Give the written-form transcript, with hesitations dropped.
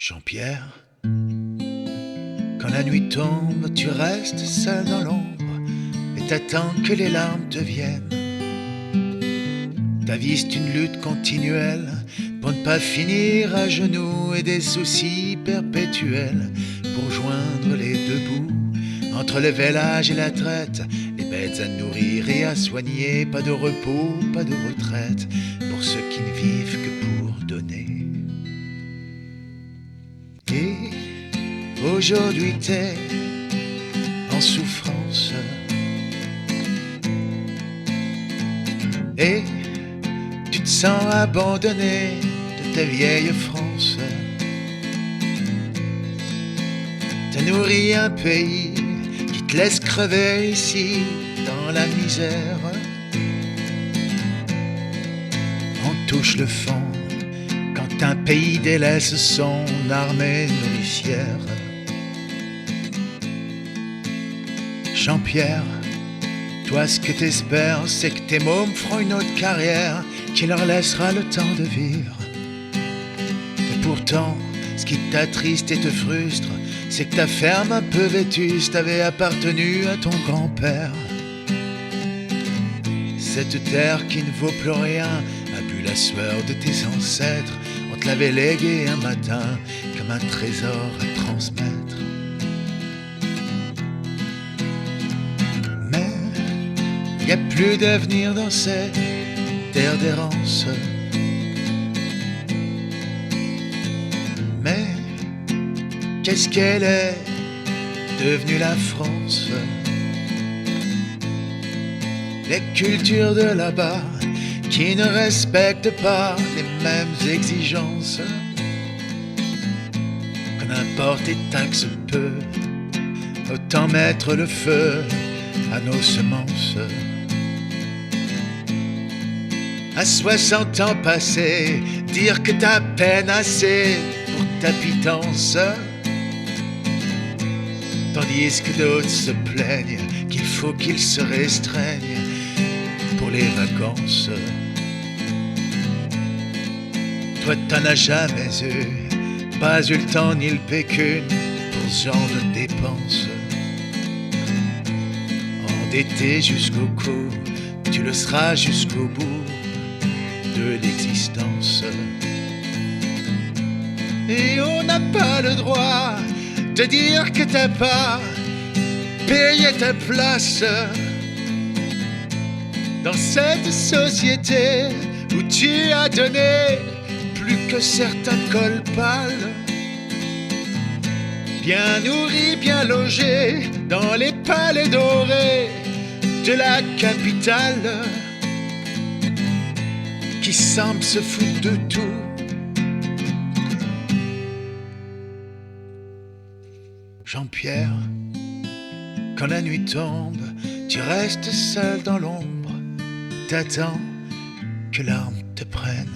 Jean-Pierre, quand la nuit tombe, tu restes seul dans l'ombre et t'attends que les larmes te viennent. Ta vie c'est une lutte continuelle pour ne pas finir à genoux et des soucis perpétuels pour joindre les deux bouts entre le vélage et la traite, les bêtes à nourrir et à soigner, pas de repos, pas de retraite pour ceux qui ne vivent que pour donner. Et aujourd'hui t'es en souffrance et tu te sens abandonné de ta vieille France. T'as nourri un pays qui te laisse crever ici dans la misère. On touche le fond quand un pays délaisse son armée nourricière. Jean-Pierre, toi ce que t'espères, c'est que tes mômes feront une autre carrière qui leur laissera le temps de vivre. Et pourtant, ce qui t'attriste et te frustre, c'est que ta ferme un peu vétuste avait appartenu à ton grand-père. Cette terre qui ne vaut plus rien a bu la sueur de tes ancêtres. On te l'avait légué un matin comme un trésor à transmettre. Mais y a plus d'avenir dans cette terre d'errance. Mais qu'est-ce qu'elle est devenue la France? Les cultures de là-bas qui ne respectent pas les mêmes exigences, qu'on importe et taxe peu, autant mettre le feu à nos semences. À 60 ans passés, dire que t'as peine assez pour ta pitance, tandis que d'autres se plaignent qu'il faut qu'ils se restreignent pour les vacances. Toi t'en as jamais eu, pas eu le temps ni le pécule pour ce genre de dépenses. Endetté jusqu'au cou, tu le seras jusqu'au bout de l'existence. Et on n'a pas le droit de dire que t'as pas payé ta place dans cette société où tu as donné plus que certains cols pâles. Bien nourri, bien logé dans les palais dorés de la capitale, qui semble se foutre de tout. Jean-Pierre, quand la nuit tombe, tu restes seul dans l'ombre, t'attends que l'arme te prenne.